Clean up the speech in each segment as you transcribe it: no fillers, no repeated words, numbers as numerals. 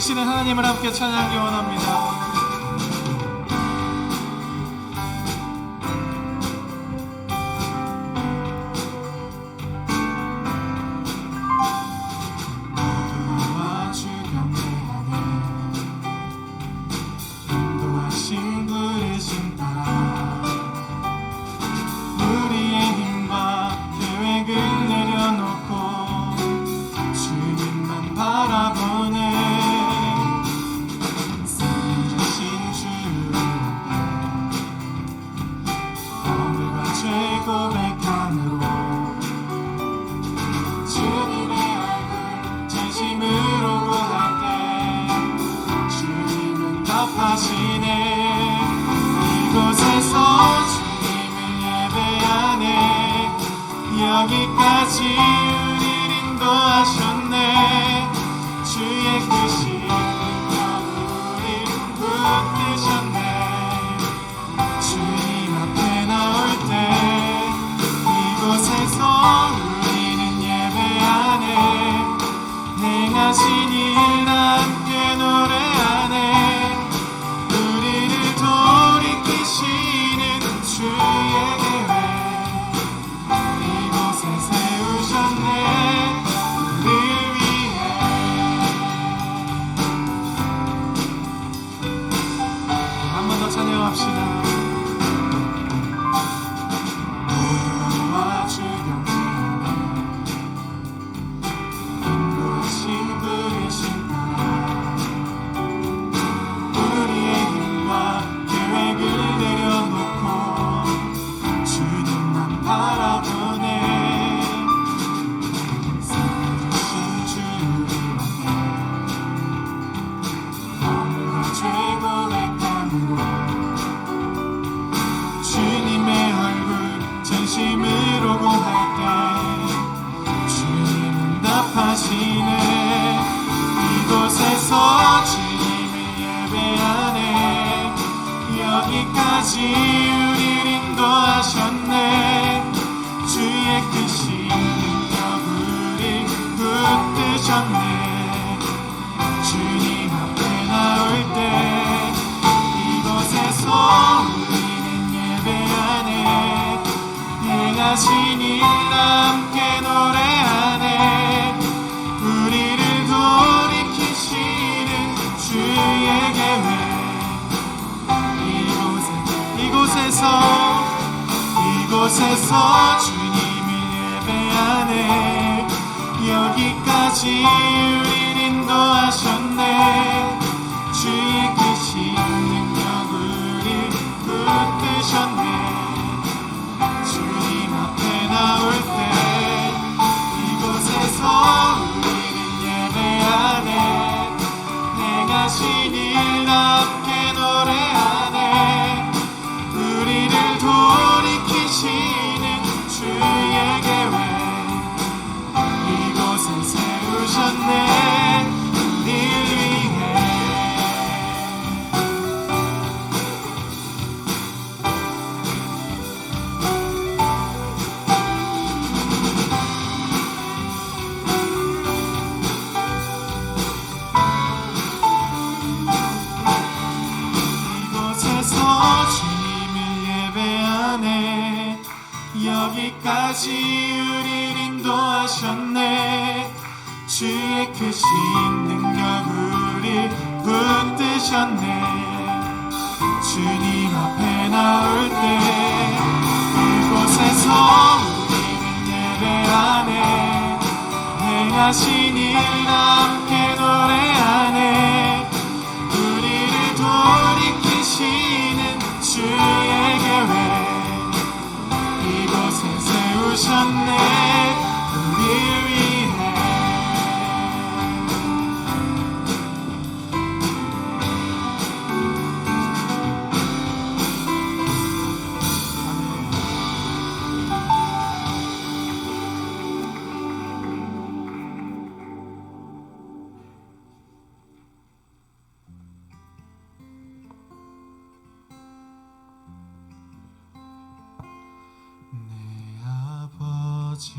계시는 하나님을 함께 찬양하기 원합니다. 이곳에서 주님을 예배하네. 여기까지 우리를 인도하셨네. 주의 크신 능력 우리를 붙드셨네. 주님 앞에 나올 때 이곳에서 우리는 예배하네. 행하신 일 함께 노래하네. 우리를 돌이키시는 주의 계획 이곳에 세우셨네. 우리를 위해 한 번 더 찬양합시다. 주님의 얼굴 진심으로 구할 때 주님은 답하시네. 이곳에서 주님을 예배하네. 여기까지 우리를 인도하셨네. 주의 크신 능력 우리 붙드셨네. 주님 앞에 나올 때 이곳에서 우리는 예배하네. 행하신 일 함께 노래하네. 우리를 돌이키시는 주의 계획 이곳에서 주님을 예배하네. 여기까지 우리를 인도하셨네. 주의 크신 능력 우리 붙드셨네. 주님 앞에 나올 때 이곳에서 우리는 예배하네. 행하신 일 함께 노래하네. 우리를 돌이키시는 주의 계획 이곳에 세우셨네. 우리를 위해 이곳에서 주님을 예배하네. 여기까지 우리를 인도하셨네. 주의 크신 능력 우리 붙드셨네. 주님 앞에 나올 때 이곳에서 우리는 예배하네. 행하신 일 함께 노래하네. 우리를 돌이키시는 주의 계획 이곳에 세우셨네. 우리를 위해 내 아버지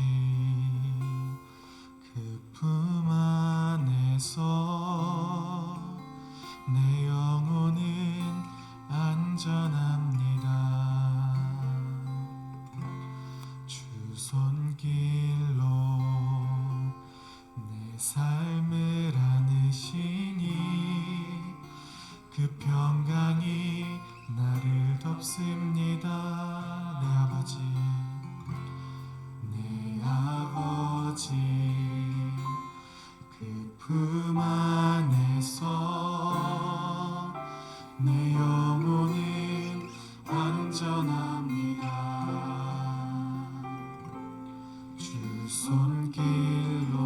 품 안에서 내 영혼은 안전합니다. 주 손길로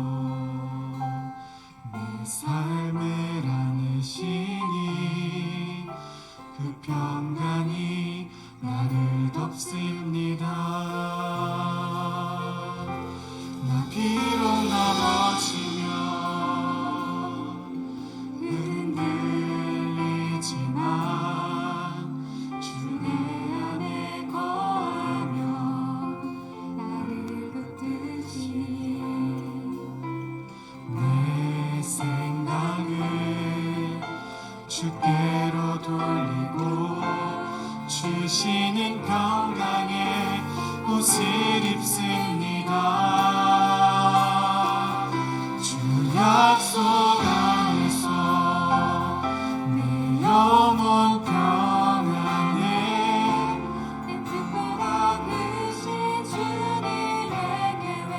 내 삶을 안으시니 그 평강이 나를 덮습니다. 나 비록 넘어지면 흔들리지만 주 내 안에 거하며 나를 붙드시니 내 생각을 주께로 돌리고 주시는 평강의 옷을 입습니다. 주 약속 안에서 내 영혼 평안해. 내 뜻보다 크신 주님의 계획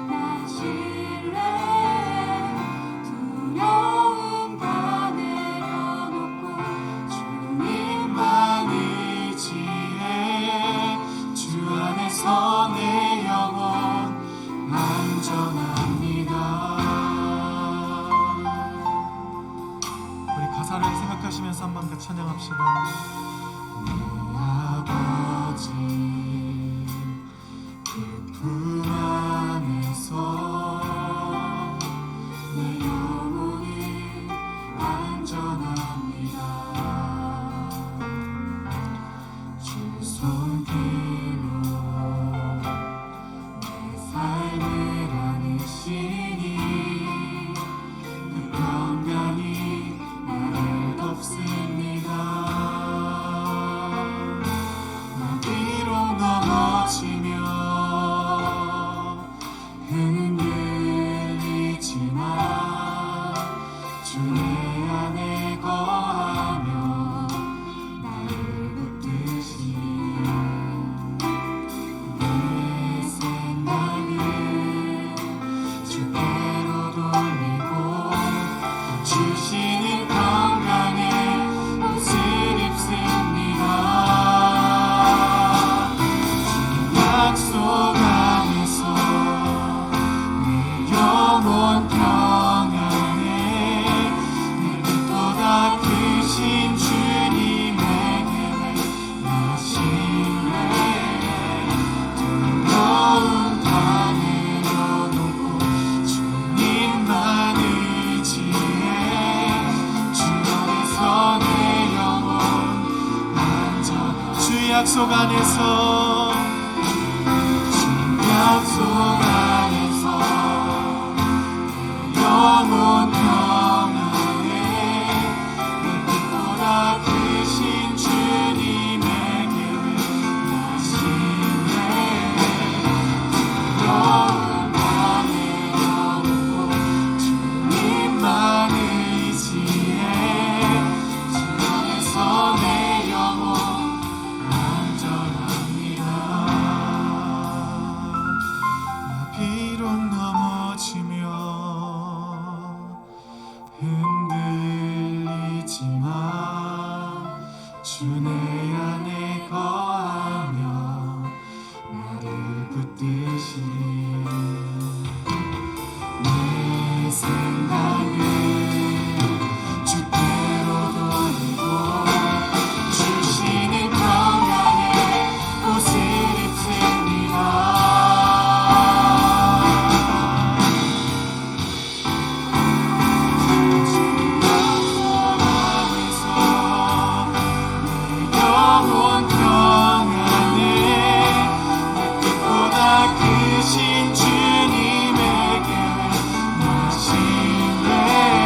나 신뢰해. 두려움 다 내려놓고 주님만 의지해. 주 안에서 내 영혼 안전합니다. 우리 가사를 생각하시면서 한번 같이 찬양합시다. 내 아버지 그 품 안에서 내 영혼이 안전합니다. 주 손길로 내 삶을 안으시니 그 평강이 나를 덮습니다. 나 비록 넘어지며 흔들리지만 주 내 안에 거하며 나를 붙드시니 내 생각을 주께로 돌리고 주시는 평강의 옷을 입습니다. 약속 안에서 내 영혼 평안해. 내 뜻보다 크신 주님의 계획 나 신뢰해. 두려움 다 내려놓고 주님만 의지해. 주 안에서 내 영혼 안전해. 주 약속 안에서 주 약속 안에서 내 영혼 평안해. 내 뜻보다 크신 주님의 계획 나 신뢰해. 두려움 다 내려놓고 주님만 의지해. 주 안에서 내 영혼 안전합니다. 나 비록 넘어지며 흔들리지만 주 내 안에 거하며 나를 붙드시니 내 생각을 주께로 돌리고 주시는 평강의 옷을 입습니다. 주 약속 안에서 내 영혼 평안해. 내 뜻보다 크신 주님의 계획 나 신뢰해.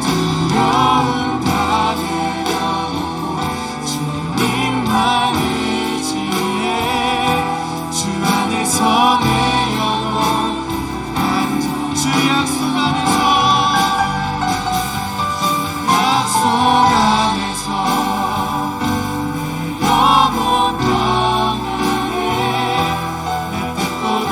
두려움 다 내려놓고 주님만 의지해. 주 안에서 내 영혼 안전. 주 약속 안에서 약속 안에서 내 영혼 평안해. 내 뜻보다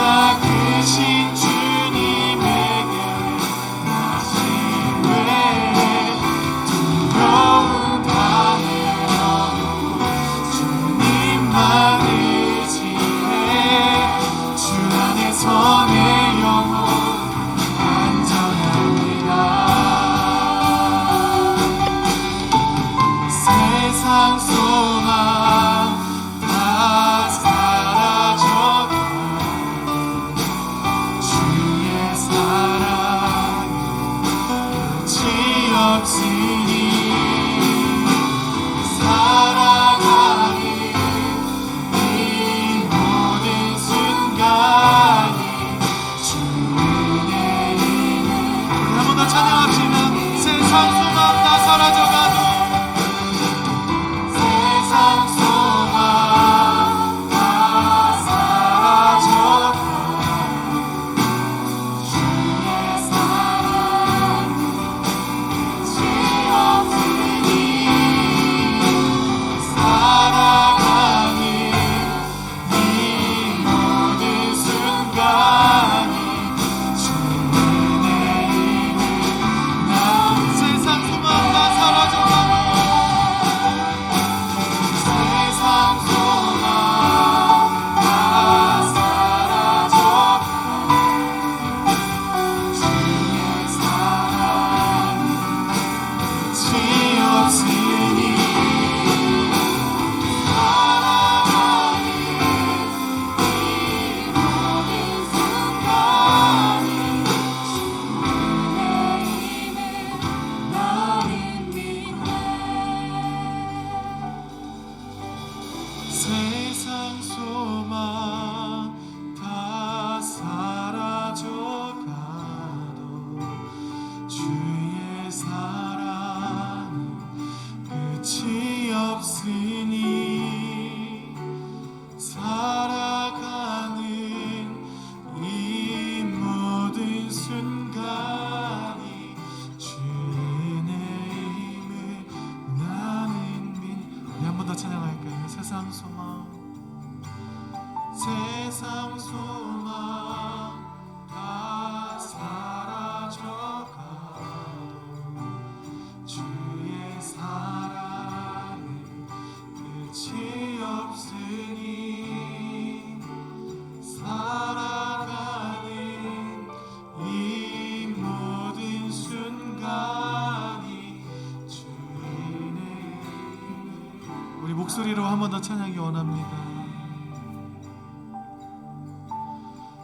소리로 한 번 더 찬양하기 원합니다.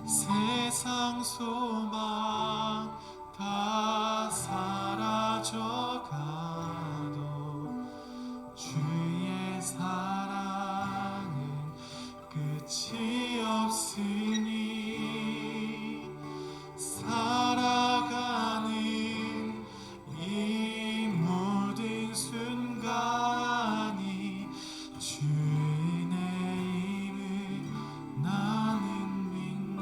세상 소망 다 사라져가도 주의 사랑은 끝이 없으니 살아가는 이 모든 순간이 주의 은혜임을 나는 믿네.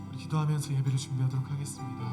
우리 기도하면서 예배를 준비하도록 하겠습니다.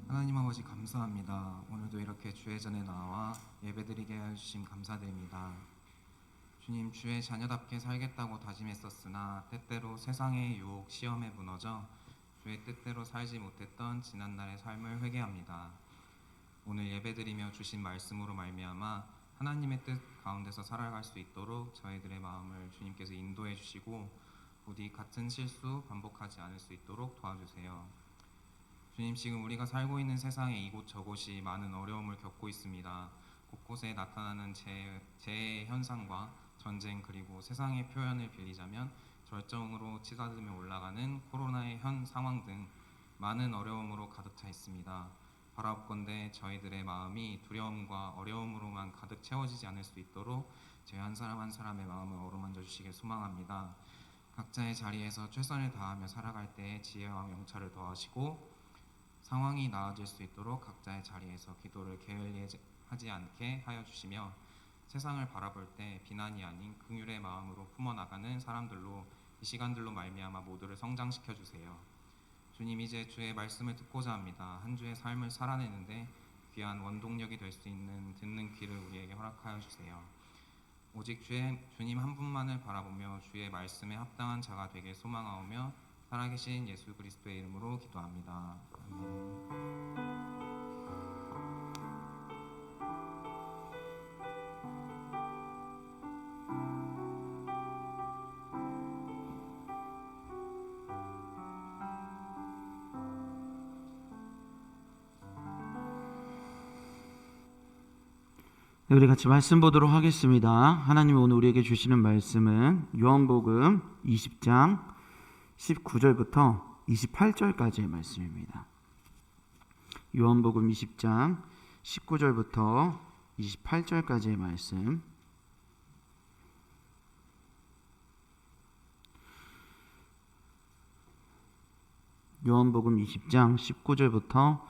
하나님 아버지 감사합니다. 오늘도 이렇게 주의 전에 나와 예배드리게 해주심 감사드립니다. 주님, 주의 자녀답게 살겠다고 다짐했었으나 때때로 세상의 유혹, 시험에 무너져 주의 뜻대로 살지 못했던 지난날의 삶을 회개합니다. 오늘 예배드리며 주신 말씀으로 말미암아 하나님의 뜻 가운데서 살아갈 수 있도록 저희들의 마음을 주님께서 인도해 주시고 부디 같은 실수 반복하지 않을 수 있도록 도와주세요. 주님, 지금 우리가 살고 있는 세상에 이곳저곳이 많은 어려움을 겪고 있습니다. 곳곳에 나타나는 재해 현상과 전쟁, 그리고 세상의 표현을 빌리자면 절정으로 치닫으며 올라가는 코로나의 현 상황 등 많은 어려움으로 가득 차 있습니다. 바라옵건대 저희들의 마음이 두려움과 어려움으로만 가득 채워지지 않을 수 있도록 저희 한 사람 한 사람의 마음을 어루만져 주시길 소망합니다. 각자의 자리에서 최선을 다하며 살아갈 때에 지혜와 명철을 더하시고 상황이 나아질 수 있도록 각자의 자리에서 기도를 게을리하지 않게 하여 주시며 세상을 바라볼 때 비난이 아닌 긍휼의 마음으로 품어나가는 사람들로 이 시간들로 말미암아 모두를 성장시켜 주세요. 주님, 이제 주의 말씀을 듣고자 합니다. 한 주의 삶을 살아내는데 귀한 원동력이 될 수 있는 듣는 귀를 우리에게 허락하여 주세요. 오직 주님 한 분만을 바라보며 주의 말씀에 합당한 자가 되길 소망하오며 살아계신 예수 그리스도의 이름으로 기도합니다. 아멘. 네, 우리 같이 말씀 보도록 하겠습니다. 하나님이 오늘 우리에게 주시는 말씀은 요한복음 20장 19절부터 28절까지의 말씀입니다. 요한복음 20장 19절부터 28절까지의 말씀. 요한복음 20장 19절부터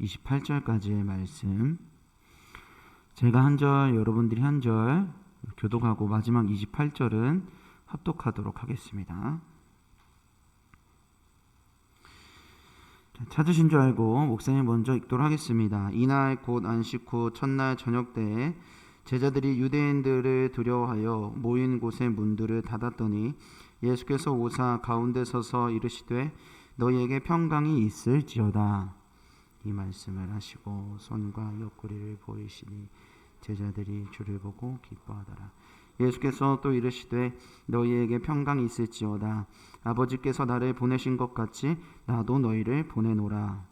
28절까지의 말씀. 제가 한 절, 여러분들이 한 절 교독하고 마지막 28절은 합독하도록 하겠습니다. 찾으신 줄 알고 목사님 먼저 읽도록 하겠습니다. 이날 곧 안식 후 첫날 저녁 때에 제자들이 유대인들을 두려워하여 모인 곳의 문들을 닫았더니 예수께서 오사 가운데 서서 이르시되 너희에게 평강이 있을지어다. 이 말씀을 하시고 손과 옆구리를 보이시니 제자들이 주를 보고 기뻐하더라. 예수께서 또 이르시되 너희에게 평강이 있을지어다. 아버지께서 나를 보내신 것 같이 나도 너희를 보내노라.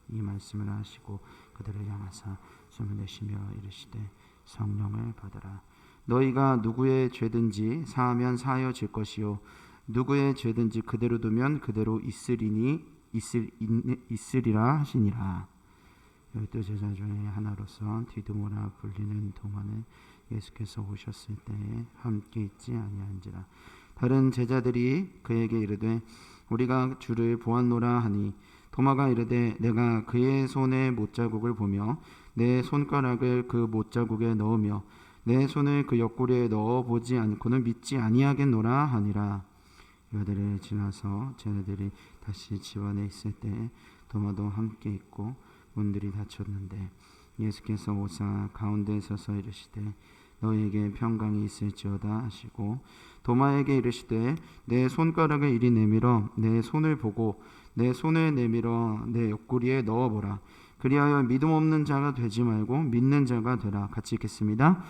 이 말씀을 하시고 그들을 향하사 숨을 내쉬며 이르시되 성령을 받으라. 너희가 누구의 죄든지 사하면 사하여질 것이요 누구의 죄든지 그대로 두면 그대로 있으리라 하시니라. 열두 제자 중에 하나로서 디두모라 불리는 도마는 예수께서 오셨을 때에 함께 있지 아니한지라. 다른 제자들이 그에게 이르되 우리가 주를 보았노라 하니 도마가 이르되 내가 그의 손에 못자국을 보며 내 손가락을 그 못자국에 넣으며 내 손을 그 옆구리에 넣어보지 않고는 믿지 아니하겠노라 하니라. 여들을 지나서 쟤네들이 다시 집 안에 있을 때 도마도 함께 있고 문들이 닫혔는데 예수께서 오사 가운데 서서 이르시되 너희에게 평강이 있을지어다 하시고 도마에게 이르시되 내 손가락을 이리 내밀어 내 손을 보고 내 손을 내밀어 내 옆구리에 넣어보라. 그리하여 믿음 없는 자가 되지 말고 믿는 자가 되라. 같이 읽겠습니다.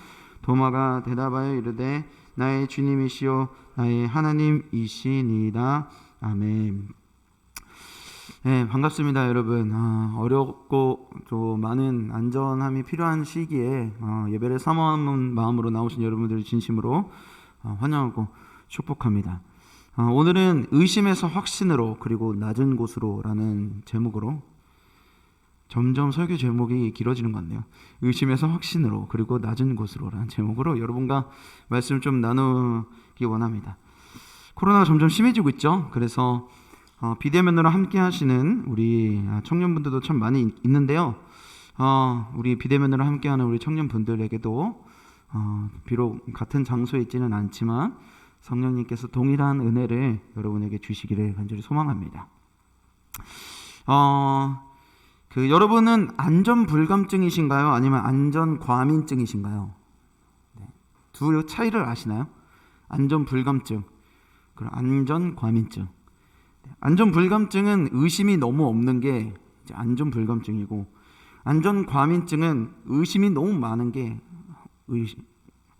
도마가 대답하여 이르되 나의 주님이시요 나의 하나님이시니이다. 아멘. 네, 반갑습니다, 여러분. 어렵고 또 많은 안전함이 필요한 시기에 예배를 사모하는 마음으로 나오신 여러분들을 진심으로 환영하고 축복합니다. 오늘은 의심에서 확신으로 그리고 낮은 곳으로라는 제목으로 점점 설교 제목이 길어지는 것 같네요. 의심에서 확신으로 그리고 낮은 곳으로라는 제목으로 여러분과 말씀 좀 나누기 원합니다. 코로나가 점점 심해지고 있죠. 그래서 비대면으로 함께 하시는 우리 청년분들도 참 많이 있는데요. 우리 비대면으로 함께하는 우리 청년분들에게도 비록 같은 장소에 있지는 않지만 성령님께서 동일한 은혜를 여러분에게 주시기를 간절히 소망합니다. 여러분은 안전불감증이신가요? 아니면 안전과민증이신가요? 네. 두 차이를 아시나요? 안전불감증, 그리고 안전과민증. 안전불감증은 의심이 너무 없는 게 이제 안전불감증이고, 안전과민증은 의심이 너무 많은 게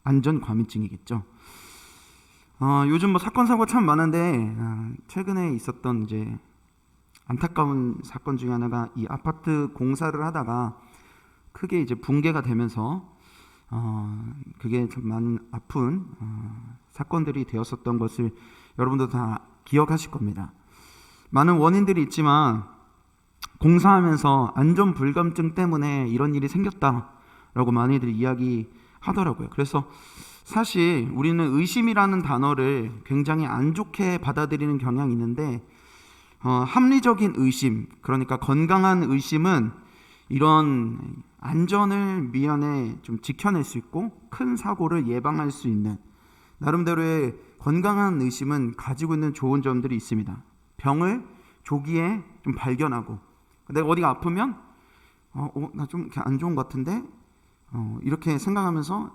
안전과민증이겠죠. 요즘 뭐 사건 사고 참 많은데 최근에 있었던 이제 안타까운 사건 중에 하나가 이 아파트 공사를 하다가 크게 이제 붕괴가 되면서 그게 좀 많은 아픈 사건들이 되었었던 것을 여러분도 다 기억하실 겁니다. 많은 원인들이 있지만 공사하면서 안전불감증 때문에 이런 일이 생겼다라고 많이들 이야기하더라고요. 그래서 사실 우리는 의심이라는 단어를 굉장히 안 좋게 받아들이는 경향이 있는데 합리적인 의심, 그러니까 건강한 의심은 이런 안전을 미연에 좀 지켜낼 수 있고 큰 사고를 예방할 수 있는 나름대로의 건강한 의심은 가지고 있는 좋은 점들이 있습니다. 병을 조기에 좀 발견하고 내가 어디가 아프면 나 좀 안 좋은 것 같은데 이렇게 생각하면서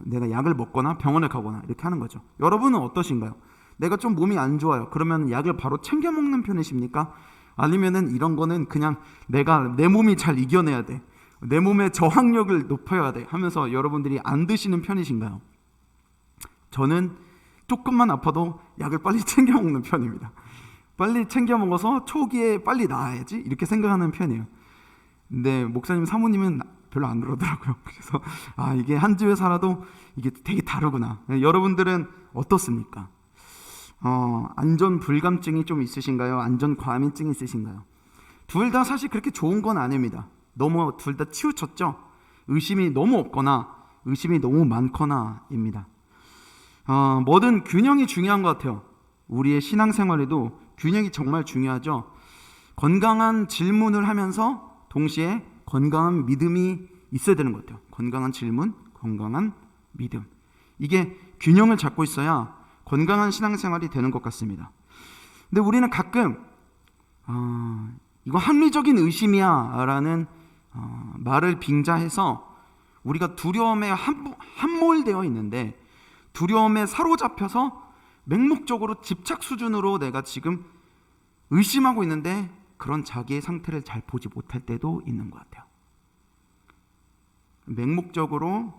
내가 약을 먹거나 병원에 가거나 이렇게 하는 거죠. 여러분은 어떠신가요? 내가 좀 몸이 안 좋아요. 그러면 약을 바로 챙겨 먹는 편이십니까? 아니면은 이런 거는 그냥 내 몸이 잘 이겨내야 돼, 내 몸의 저항력을 높여야 돼 하면서 여러분들이 안 드시는 편이신가요? 저는 조금만 아파도 약을 빨리 챙겨 먹는 편입니다. 빨리 챙겨 먹어서 초기에 빨리 나아야지 이렇게 생각하는 편이에요. 근데 목사님 사모님은 별로 안 그러더라고요. 그래서 이게 한 집에 살아도 이게 되게 다르구나. 여러분들은 어떻습니까? 안전불감증이 좀 있으신가요? 안전과민증이 있으신가요? 둘 다 사실 그렇게 좋은 건 아닙니다. 너무 둘 다 치우쳤죠? 의심이 너무 없거나 의심이 너무 많거나입니다. 뭐든 균형이 중요한 것 같아요. 우리의 신앙생활에도 균형이 정말 중요하죠. 건강한 질문을 하면서 동시에 건강한 믿음이 있어야 되는 것 같아요. 건강한 질문, 건강한 믿음. 이게 균형을 잡고 있어야 건강한 신앙생활이 되는 것 같습니다. 근데 우리는 가끔 이거 합리적인 의심이야 라는 말을 빙자해서 우리가 두려움에 함몰되어 있는데 두려움에 사로잡혀서 맹목적으로 집착 수준으로 내가 지금 의심하고 있는데 그런 자기의 상태를 잘 보지 못할 때도 있는 것 같아요. 맹목적으로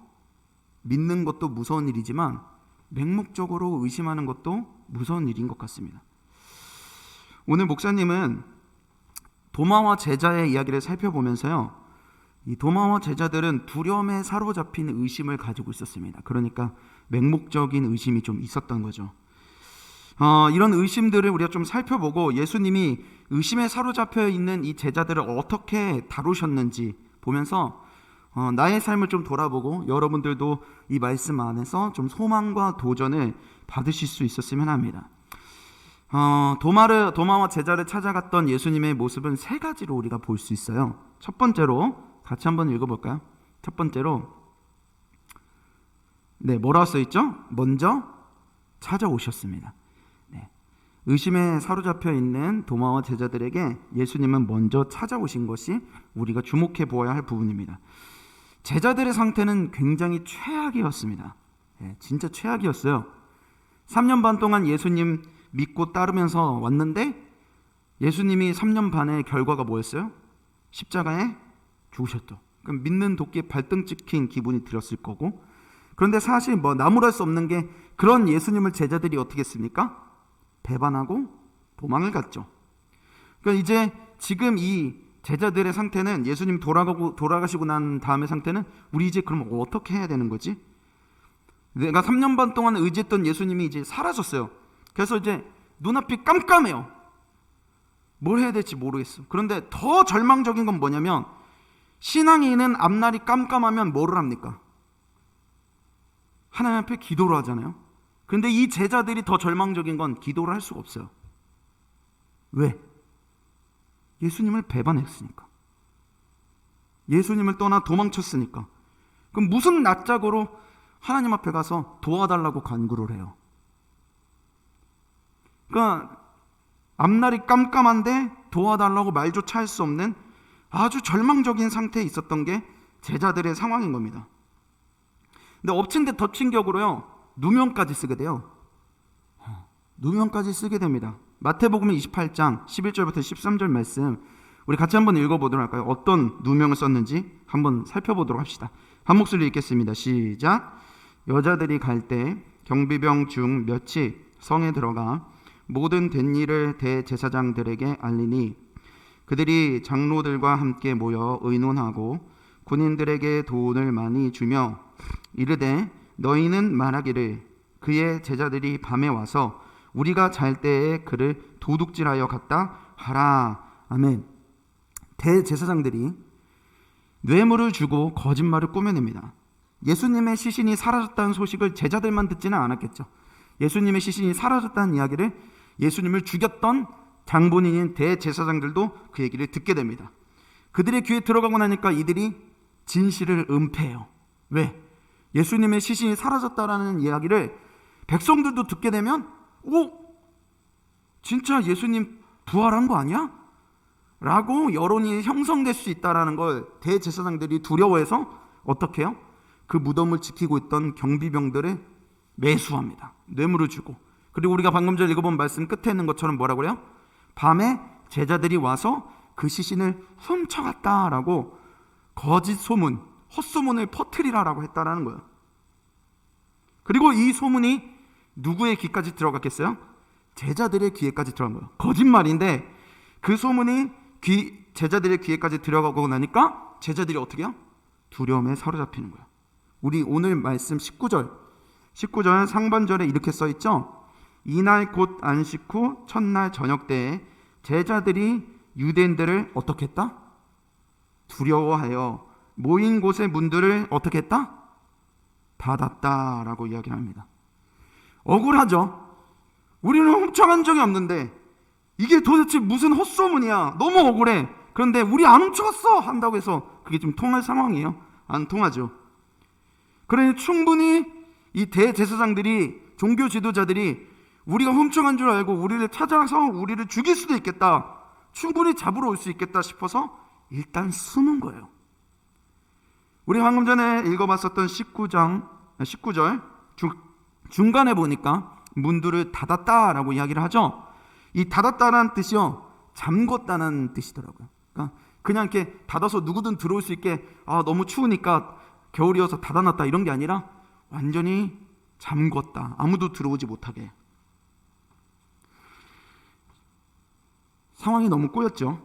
믿는 것도 무서운 일이지만 맹목적으로 의심하는 것도 무서운 일인 것 같습니다. 오늘 목사님은 도마와 제자의 이야기를 살펴보면서요, 이 도마와 제자들은 두려움에 사로잡힌 의심을 가지고 있었습니다. 그러니까 맹목적인 의심이 좀 있었던 거죠. 이런 의심들을 우리가 좀 살펴보고 예수님이 의심에 사로잡혀 있는 이 제자들을 어떻게 다루셨는지 보면서 나의 삶을 좀 돌아보고 여러분들도 이 말씀 안에서 좀 소망과 도전을 받으실 수 있었으면 합니다. 도마와 제자를 찾아갔던 예수님의 모습은 세 가지로 우리가 볼 수 있어요. 첫 번째로 같이 한번 읽어볼까요? 첫 번째로 뭐라고 써있죠? 먼저 찾아오셨습니다. 의심에 사로잡혀 있는 도마와 제자들에게 예수님은 먼저 찾아오신 것이 우리가 주목해 보아야 할 부분입니다. 제자들의 상태는 굉장히 최악이었습니다. 진짜 최악이었어요. 3년 반 동안 예수님 믿고 따르면서 왔는데 예수님이 3년 반의 결과가 뭐였어요? 십자가에 죽으셨죠. 그럼 믿는 도끼에 발등 찍힌 기분이 들었을 거고, 그런데 사실 나무랄 수 없는 게 그런 예수님을 제자들이 어떻게 했습니까? 배반하고 도망을 갔죠. 그러니까 이제 지금 이 제자들의 상태는 예수님 돌아가시고 난 다음의 상태는 우리 이제 그럼 어떻게 해야 되는 거지? 내가 3년 반 동안 의지했던 예수님이 이제 사라졌어요. 그래서 이제 눈앞이 깜깜해요. 뭘 해야 될지 모르겠어. 그런데 더 절망적인 건 뭐냐면 신앙인은 앞날이 깜깜하면 뭐를 합니까? 하나님 앞에 기도를 하잖아요. 그런데 이 제자들이 더 절망적인 건 기도를 할 수가 없어요. 왜? 예수님을 배반했으니까. 예수님을 떠나 도망쳤으니까. 그럼 무슨 낯짝으로 하나님 앞에 가서 도와달라고 간구를 해요. 그러니까 앞날이 깜깜한데 도와달라고 말조차 할 수 없는 아주 절망적인 상태에 있었던 게 제자들의 상황인 겁니다. 근데 엎친 데 덮친 격으로요, 누명까지 쓰게 돼요. 누명까지 쓰게 됩니다. 마태복음 28장 11절부터 13절 말씀 우리 같이 한번 읽어보도록 할까요? 어떤 누명을 썼는지 한번 살펴보도록 합시다. 한 목소리 읽겠습니다. 시작. 여자들이 갈 때 경비병 중 몇이 성에 들어가 모든 된 일을 대제사장들에게 알리니 그들이 장로들과 함께 모여 의논하고 군인들에게 돈을 많이 주며 이르되 너희는 말하기를 그의 제자들이 밤에 와서 우리가 잘 때에 그를 도둑질하여 갔다 하라. 아멘. 대제사장들이 뇌물을 주고 거짓말을 꾸며냅니다. 예수님의 시신이 사라졌다는 소식을 제자들만 듣지는 않았겠죠. 예수님의 시신이 사라졌다는 이야기를 예수님을 죽였던 장본인인 대제사장들도 그 얘기를 듣게 됩니다. 그들의 귀에 들어가고 나니까 이들이 진실을 은폐해요. 왜? 예수님의 시신이 사라졌다라는 이야기를 백성들도 듣게 되면 진짜 예수님 부활한 거 아니야? 라고 여론이 형성될 수 있다는 걸 대제사장들이 두려워해서 어떻게 해요? 그 무덤을 지키고 있던 경비병들을 매수합니다. 뇌물을 주고. 그리고 우리가 방금 전에 읽어본 말씀 끝에 있는 것처럼 뭐라고 그래요? 밤에 제자들이 와서 그 시신을 훔쳐갔다라고 거짓 소문, 헛소문을 퍼뜨리라라고 했다라는 거예요. 그리고 이 소문이 누구의 귀까지 들어갔겠어요? 제자들의 귀에까지 들어간 거예요. 거짓말인데 그 소문이 제자들의 귀에까지 들어가고 나니까 제자들이 어떻게 해요? 두려움에 사로잡히는 거예요. 우리 오늘 말씀 19절 상반절에 이렇게 써있죠. 이날 곧 안식 후 첫날 저녁 때에 제자들이 유대인들을 어떻게 했다? 두려워하여 모인 곳의 문들을 어떻게 했다? 닫았다라고 이야기를 합니다. 억울하죠. 우리는 훔쳐간 적이 없는데 이게 도대체 무슨 헛소문이야. 너무 억울해. 그런데 우리 안 훔쳐갔어 한다고 해서 그게 좀 통할 상황이에요? 안 통하죠. 그러니 충분히 이 대제사장들이, 종교 지도자들이 우리가 훔쳐간 줄 알고 우리를 찾아서 우리를 죽일 수도 있겠다, 충분히 잡으러 올 수 있겠다 싶어서 일단 숨은 거예요. 우리 방금 전에 읽어봤었던 19절 중간에 보니까 문들을 닫았다라고 이야기를 하죠. 이 닫았다라는 뜻이요, 잠궜다는 뜻이더라고요. 그러니까 그냥 이렇게 닫아서 누구든 들어올 수 있게 너무 추우니까 겨울이어서 닫아놨다 이런 게 아니라 완전히 잠궜다, 아무도 들어오지 못하게. 상황이 너무 꼬였죠.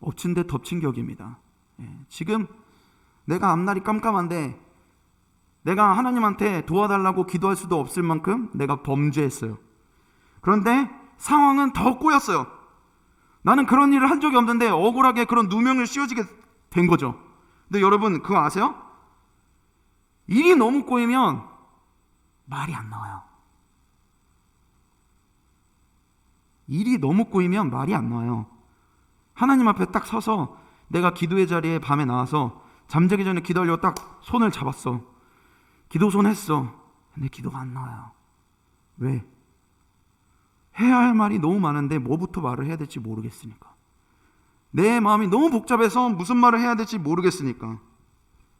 엎친 데 덮친 격입니다. 지금 내가 앞날이 깜깜한데 내가 하나님한테 도와달라고 기도할 수도 없을 만큼 내가 범죄했어요. 그런데 상황은 더 꼬였어요. 나는 그런 일을 한 적이 없는데 억울하게 그런 누명을 씌워지게 된 거죠. 근데 여러분 그거 아세요? 일이 너무 꼬이면 말이 안 나와요. 일이 너무 꼬이면 말이 안 나와요. 하나님 앞에 딱 서서 내가 기도의 자리에 밤에 나와서 잠자기 전에 기도하려고 딱 손을 잡았어. 기도손 했어. 근데 기도가 안 나와요. 왜? 해야 할 말이 너무 많은데 뭐부터 말을 해야 될지 모르겠으니까. 내 마음이 너무 복잡해서 무슨 말을 해야 될지 모르겠으니까.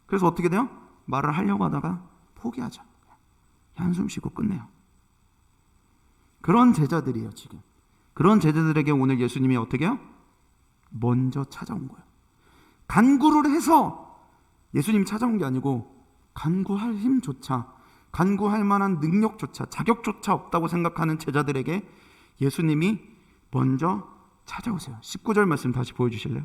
그래서 어떻게 돼요? 말을 하려고 하다가 포기하자. 한숨 쉬고 끝내요. 그런 제자들이에요 지금. 그런 제자들에게 오늘 예수님이 어떻게 해요? 먼저 찾아온 거예요. 간구를 해서 예수님 찾아온 게 아니고 간구할 힘조차, 간구할 만한 능력조차, 자격조차 없다고 생각하는 제자들에게 예수님이 먼저 찾아오세요. 19절 말씀 다시 보여주실래요?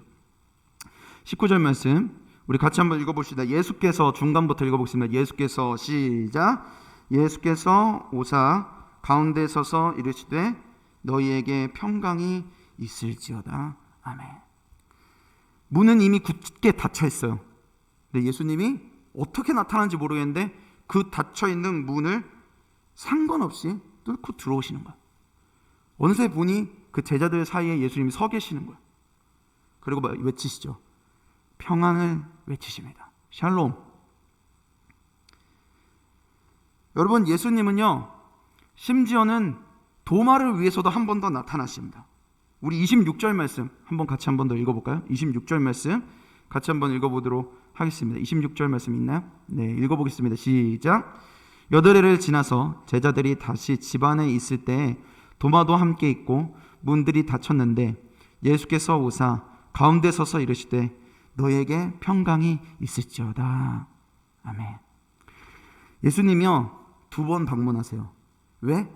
19절 말씀 우리 같이 한번 읽어봅시다. 예수께서 중간부터 읽어보겠습니다. 예수께서 시작. 예수께서 오사 가운데 서서 이르시되 너희에게 평강이 있을지어다. 아멘. 문은 이미 굳게 닫혀 있어요. 근데 예수님이 어떻게 나타나는지 모르겠는데 그 닫혀 있는 문을 상관없이 뚫고 들어오시는 거예요. 어느새 보니 그 제자들 사이에 예수님이 서 계시는 거예요. 그리고 외치시죠. 평안을 외치십니다. 샬롬. 여러분 예수님은요 심지어는 도마를 위해서도 한 번 더 나타나십니다. 우리 26절 말씀 한번 같이 한 번 더 읽어볼까요? 26절 말씀 같이 한번 읽어보도록 하겠습니다. 26절 말씀 있나요? 네, 읽어보겠습니다. 시작. 8해를 지나서 제자들이 다시 집 안에 있을 때 도마도 함께 있고 문들이 닫혔는데 예수께서 오사 가운데 서서 이르시되 너에게 평강이 있을지어다. 아멘. 예수님이요 2번 방문하세요. 왜?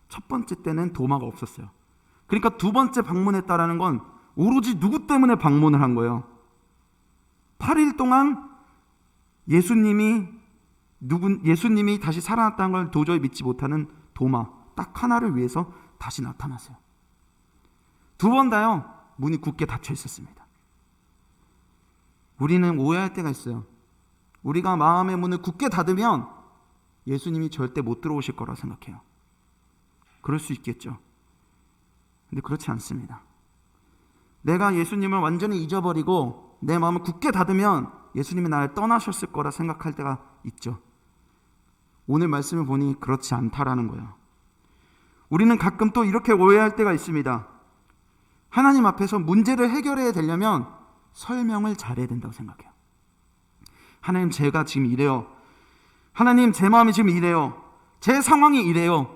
첫 번째 때는 도마가 없었어요. 그러니까 2번째 방문했다라는 건 오로지 누구 때문에 방문을 한 거예요? 8일 동안 예수님이 다시 살아났다는 걸 도저히 믿지 못하는 도마 딱 하나를 위해서 다시 나타났어요. 2번 다요 문이 굳게 닫혀 있었습니다. 우리는 오해할 때가 있어요. 우리가 마음의 문을 굳게 닫으면 예수님이 절대 못 들어오실 거라 생각해요. 그럴 수 있겠죠. 근데 그렇지 않습니다. 내가 예수님을 완전히 잊어버리고 내 마음을 굳게 닫으면 예수님이 나를 떠나셨을 거라 생각할 때가 있죠. 오늘 말씀을 보니 그렇지 않다라는 거예요. 우리는 가끔 또 이렇게 오해할 때가 있습니다. 하나님 앞에서 문제를 해결해야 되려면 설명을 잘해야 된다고 생각해요. 하나님 제가 지금 이래요. 하나님 제 마음이 지금 이래요. 제 상황이 이래요.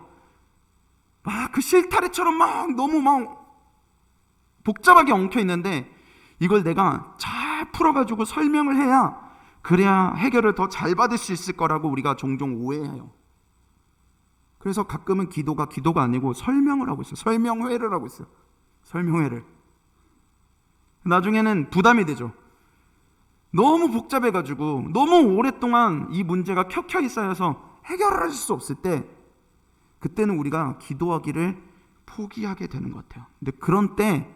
막 그 실타래처럼 너무 복잡하게 엉켜 있는데 이걸 내가 잘 풀어가지고 설명을 해야 그래야 해결을 더 잘 받을 수 있을 거라고 우리가 종종 오해해요. 그래서 가끔은 기도가 아니고 설명을 하고 있어요. 설명회를 하고 있어요. 설명회를. 나중에는 부담이 되죠. 너무 복잡해가지고 너무 오랫동안 이 문제가 켜켜이 쌓여서 해결을 할 수 없을 때 그때는 우리가 기도하기를 포기하게 되는 것 같아요. 근데 그런 때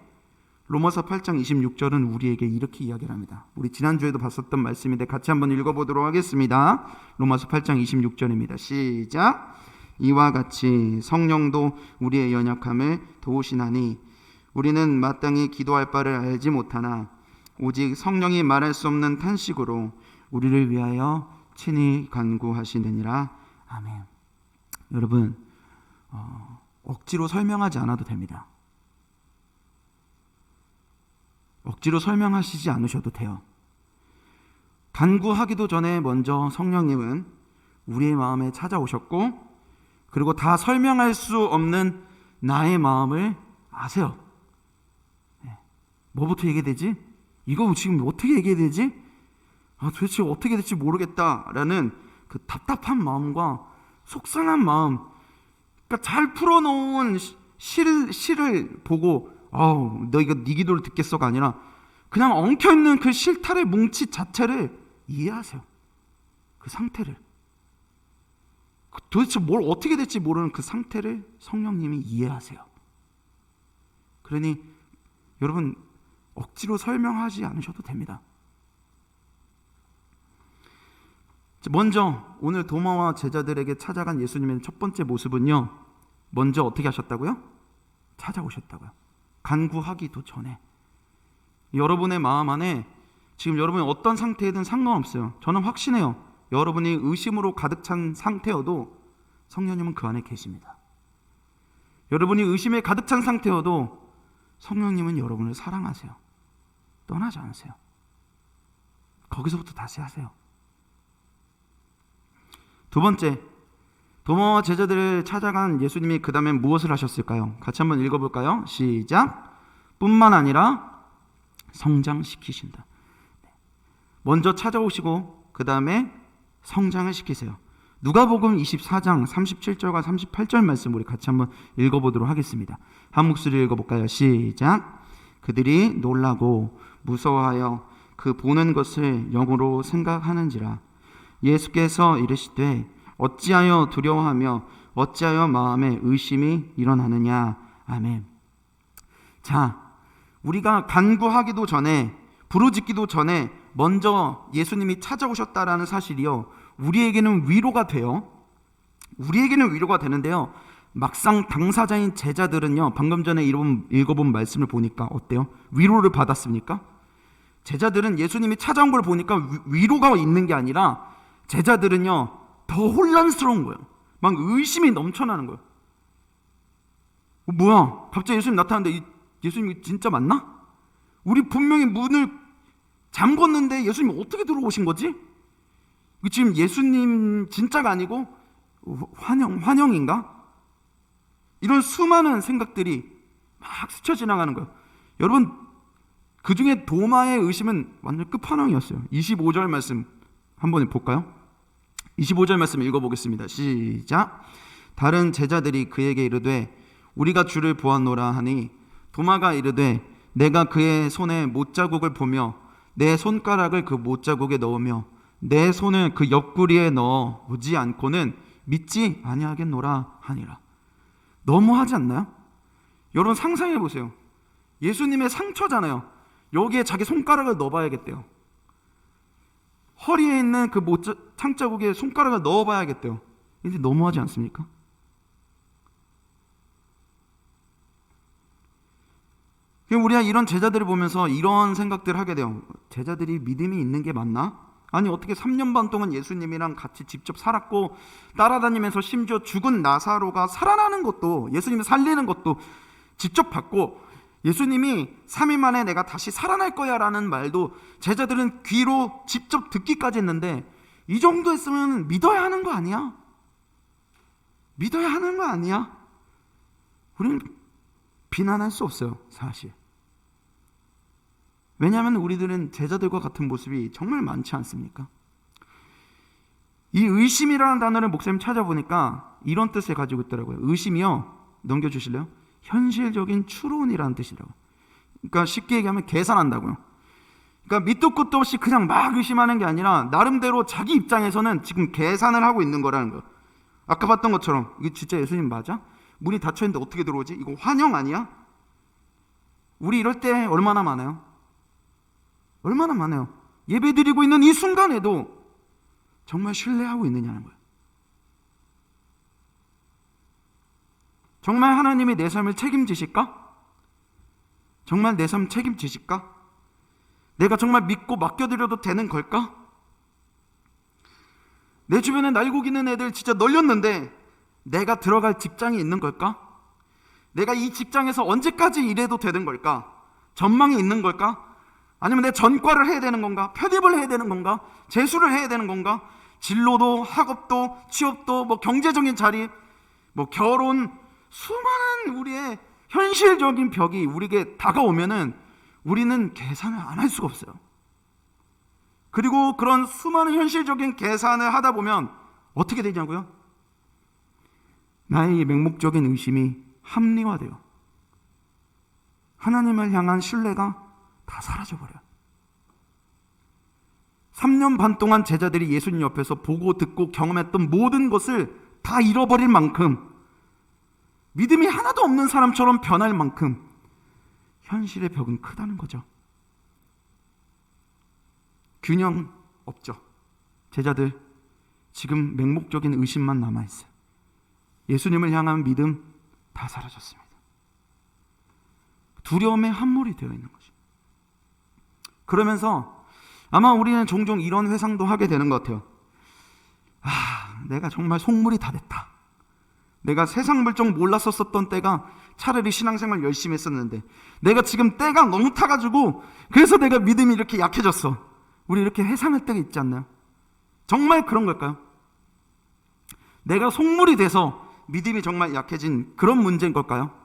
로마서 8장 26절은 우리에게 이렇게 이야기를 합니다. 우리 지난주에도 봤었던 말씀인데 같이 한번 읽어보도록 하겠습니다. 로마서 8장 26절입니다. 시작. 이와 같이 성령도 우리의 연약함을 도우시나니 우리는 마땅히 기도할 바를 알지 못하나 오직 성령이 말할 수 없는 탄식으로 우리를 위하여 친히 간구하시느니라. 아멘. 여러분 억지로 설명하지 않아도 됩니다. 억지로 설명하시지 않으셔도 돼요. 간구하기도 전에 먼저 성령님은 우리의 마음에 찾아오셨고 그리고 다 설명할 수 없는 나의 마음을 아세요. 뭐부터 얘기해야 되지? 이거 지금 어떻게 얘기해야 되지? 도대체 어떻게 될지 모르겠다라는 그 답답한 마음과 속상한 마음, 그러니까 잘 풀어놓은 시를 보고 너 이거 네 기도를 듣겠어가 아니라 그냥 엉켜있는 그 실타래 뭉치 자체를 이해하세요. 그 상태를. 도대체 뭘 어떻게 될지 모르는 그 상태를 성령님이 이해하세요. 그러니 여러분 억지로 설명하지 않으셔도 됩니다. 먼저 오늘 도마와 제자들에게 찾아간 예수님의 첫 번째 모습은요, 먼저 어떻게 하셨다고요? 찾아오셨다고요. 간구하기도 전에. 여러분의 마음 안에 지금 여러분이 어떤 상태이든 상관없어요. 저는 확신해요. 여러분이 의심으로 가득 찬 상태여도 성령님은 그 안에 계십니다. 여러분이 의심에 가득 찬 상태여도 성령님은 여러분을 사랑하세요. 떠나지 않으세요. 거기서부터 다시 하세요. 두 번째, 도마와 제자들을 찾아간 예수님이 그 다음에 무엇을 하셨을까요? 같이 한번 읽어볼까요? 시작. 뿐만 아니라 성장시키신다. 먼저 찾아오시고 그 다음에 성장을 시키세요. 누가복음 24장 37절과 38절 말씀 우리 같이 한번 읽어보도록 하겠습니다. 한 목소리 읽어볼까요? 시작. 그들이 놀라고 무서워하여 그 보는 것을 영으로 생각하는지라. 예수께서 이르시되 어찌하여 두려워하며 어찌하여 마음에 의심이 일어나느냐. 아멘. 자, 우리가 간구하기도 전에 부르짖기도 전에 먼저 예수님이 찾아오셨다라는 사실이요, 우리에게는 위로가 돼요. 우리에게는 위로가 되는데요, 막상 당사자인 제자들은요, 방금 전에 읽어본 말씀을 보니까 어때요? 위로를 받았습니까? 제자들은 예수님이 찾아온 걸 보니까 위로가 있는 게 아니라 제자들은요 더 혼란스러운 거예요. 막 의심이 넘쳐나는 거예요. 뭐야, 갑자기 예수님 나타났는데 예수님이 진짜 맞나? 우리 분명히 문을 잠궜는데 예수님이 어떻게 들어오신 거지? 지금 예수님 진짜가 아니고 환영인가? 이런 수많은 생각들이 막 스쳐 지나가는 거예요. 여러분, 그 중에 도마의 의심은 완전 끝판왕이었어요. 25절 말씀 한번 볼까요? 25절 말씀 읽어보겠습니다. 시작. 다른 제자들이 그에게 이르되 우리가 주를 보았노라 하니 도마가 이르되 내가 그의 손에 못자국을 보며 내 손가락을 그 못자국에 넣으며 내 손을 그 옆구리에 넣어 보지 않고는 믿지 아니하겠노라 하니라. 너무하지 않나요? 여러분 상상해 보세요. 예수님의 상처잖아요. 여기에 자기 손가락을 넣어봐야겠대요. 허리에 있는 그 창자국에 손가락을 넣어봐야겠대요. 이제 너무하지 않습니까? 우리가 이런 제자들을 보면서 이런 생각들을 하게 돼요. 제자들이 믿음이 있는 게 맞나? 아니 어떻게 3년 반 동안 예수님이랑 같이 직접 살았고 따라다니면서 심지어 죽은 나사로가 살아나는 것도, 예수님이 살리는 것도 직접 봤고, 예수님이 3일 만에 내가 다시 살아날 거야 라는 말도 제자들은 귀로 직접 듣기까지 했는데, 이 정도 했으면 믿어야 하는 거 아니야? 믿어야 하는 거 아니야? 우리는 비난할 수 없어요, 사실. 왜냐하면 우리들은 제자들과 같은 모습이 정말 많지 않습니까? 이 의심이라는 단어를 목사님 찾아보니까 이런 뜻을 가지고 있더라고요. 의심이요, 넘겨주실래요? 현실적인 추론이라는 뜻이라고. 그러니까 쉽게 얘기하면 계산한다고요. 그러니까 밑도 끝도 없이 그냥 막 의심하는 게 아니라 나름대로 자기 입장에서는 지금 계산을 하고 있는 거라는 거. 아까 봤던 것처럼 이게 진짜 예수님 맞아? 문이 닫혀있는데 어떻게 들어오지? 이거 환영 아니야? 우리 이럴 때 얼마나 많아요? 얼마나 많아요? 예배 드리고 있는 이 순간에도 정말 신뢰하고 있느냐는 거예요. 정말 하나님이 내 삶을 책임지실까? 정말 내 삶 책임지실까? 내가 정말 믿고 맡겨드려도 되는 걸까? 내 주변에 날고 있는 애들 진짜 널렸는데 내가 들어갈 직장이 있는 걸까? 내가 이 직장에서 언제까지 일해도 되는 걸까? 전망이 있는 걸까? 아니면 내 전과를 해야 되는 건가? 편입을 해야 되는 건가? 재수를 해야 되는 건가? 진로도, 학업도, 취업도, 뭐 경제적인 자리, 뭐 결혼, 수많은 우리의 현실적인 벽이 우리에게 다가오면은 우리는 계산을 안 할 수가 없어요. 그리고 그런 수많은 현실적인 계산을 하다 보면 어떻게 되냐고요? 나의 맹목적인 의심이 합리화돼요. 하나님을 향한 신뢰가 다 사라져버려요. 3년 반 동안 제자들이 예수님 옆에서 보고 듣고 경험했던 모든 것을 다 잃어버릴 만큼, 믿음이 하나도 없는 사람처럼 변할 만큼 현실의 벽은 크다는 거죠. 균형 없죠. 제자들 지금 맹목적인 의심만 남아있어요. 예수님을 향한 믿음 다 사라졌습니다. 두려움에 함몰이 되어 있는 거죠. 그러면서 아마 우리는 종종 이런 회상도 하게 되는 것 같아요. 내가 정말 속물이 다 됐다. 내가 세상 물정 몰랐었던 때가 차라리 신앙생활 열심히 했었는데, 내가 지금 때가 너무 타가지고 그래서 내가 믿음이 이렇게 약해졌어. 우리 이렇게 회상할 때가 있지 않나요? 정말 그런 걸까요? 내가 속물이 돼서 믿음이 정말 약해진 그런 문제인 걸까요?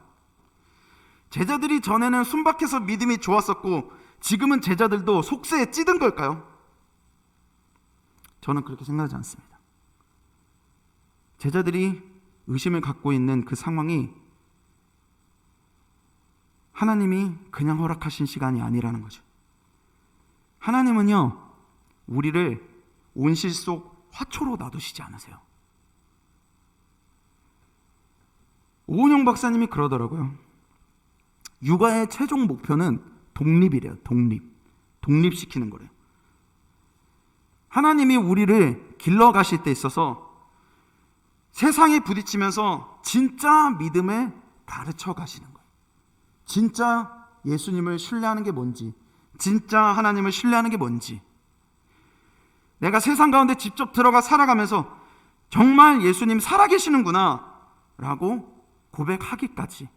제자들이 전에는 순박해서 믿음이 좋았었고 지금은 제자들도 속세에 찌든 걸까요? 저는 그렇게 생각하지 않습니다. 제자들이 의심을 갖고 있는 그 상황이 하나님이 그냥 허락하신 시간이 아니라는 거죠. 하나님은요, 우리를 온실 속 화초로 놔두시지 않으세요. 오은영 박사님이 그러더라고요. 육아의 최종 목표는 독립이래요. 독립시키는 거래요. 하나님이 우리를 길러가실 때 있어서 세상에 부딪히면서 진짜 믿음을 가르쳐 가시는 거예요. 진짜 예수님을 신뢰하는 게 뭔지, 진짜 하나님을 신뢰하는 게 뭔지, 내가 세상 가운데 직접 들어가 살아가면서 정말 예수님 살아계시는구나 라고 고백하기까지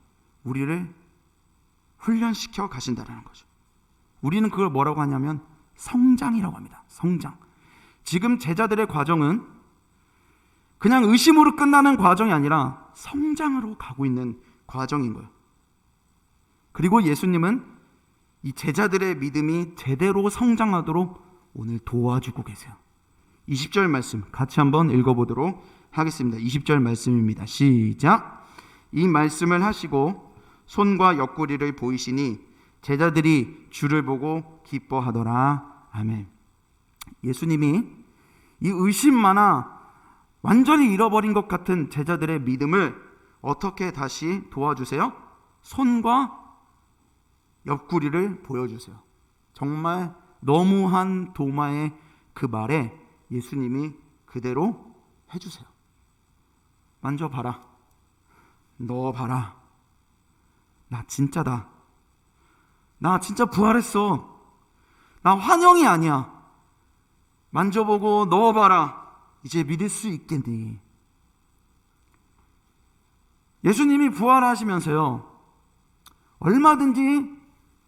우리를 훈련시켜 가신다는 거죠. 우리는 그걸 뭐라고 하냐면 성장이라고 합니다. 성장. 지금 제자들의 과정은 그냥 의심으로 끝나는 과정이 아니라 성장으로 가고 있는 과정인 거예요. 그리고 예수님은 이 제자들의 믿음이 제대로 성장하도록 오늘 도와주고 계세요. 20절 말씀 같이 한번 읽어보도록 하겠습니다. 20절 말씀입니다. 시작. 이 말씀을 하시고 손과 옆구리를 보이시니 제자들이 주를 보고 기뻐하더라. 아멘. 예수님이 이 의심 많아 완전히 잃어버린 것 같은 제자들의 믿음을 어떻게 다시 도와주세요? 손과 옆구리를 보여주세요. 정말 너무한 도마의 그 말에 예수님이 그대로 해주세요. 만져봐라. 넣어봐라. 나 진짜다. 나 진짜 부활했어. 나 환영이 아니야. 만져보고 넣어봐라. 이제 믿을 수 있겠니? 예수님이 부활하시면서요, 얼마든지